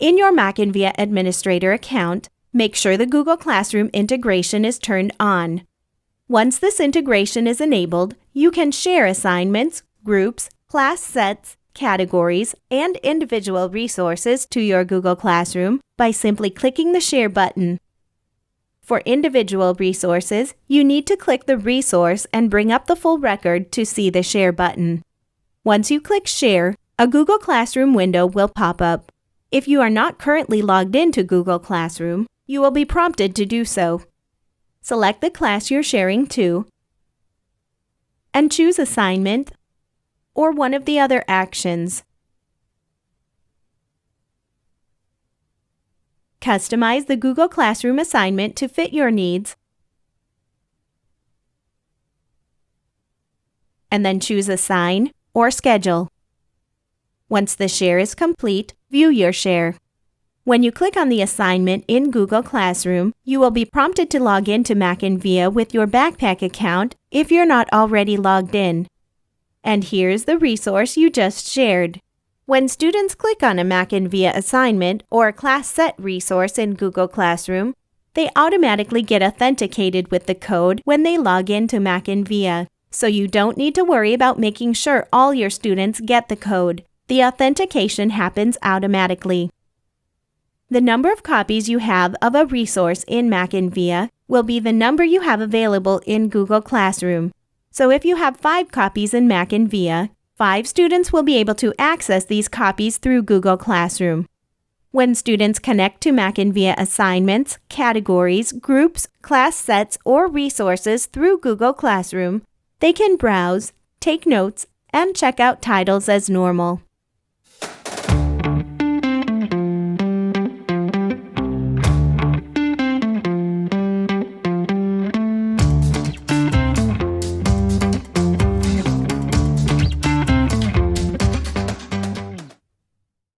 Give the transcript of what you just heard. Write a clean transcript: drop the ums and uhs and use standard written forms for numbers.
In your MackinVIA Administrator account, make sure the Google Classroom integration is turned on. Once this integration is enabled, you can share assignments, groups, class sets, categories, and individual resources to your Google Classroom by simply clicking the Share button. For individual resources, you need to click the resource and bring up the full record to see the Share button. Once you click Share, a Google Classroom window will pop up. If you are not currently logged into Google Classroom, you will be prompted to do so. Select the class you're sharing to and choose Assignment or one of the other actions. Customize the Google Classroom assignment to fit your needs, and then choose Assign or Schedule. Once the share is complete, view your share. When you click on the assignment in Google Classroom, you will be prompted to log into MackinVIA with your Backpack account if you're not already logged in. And here's the resource you just shared. When students click on a MackinVIA assignment or a class set resource in Google Classroom, they automatically get authenticated with the code when they log into MackinVIA. So you don't need to worry about making sure all your students get the code. The authentication happens automatically. The number of copies you have of a resource in MackinVIA will be the number you have available in Google Classroom. So if you have 5 copies in MackinVIA, 5 students will be able to access these copies through Google Classroom. When students connect to MackinVIA assignments, categories, groups, class sets, or resources through Google Classroom, they can browse, take notes, and check out titles as normal.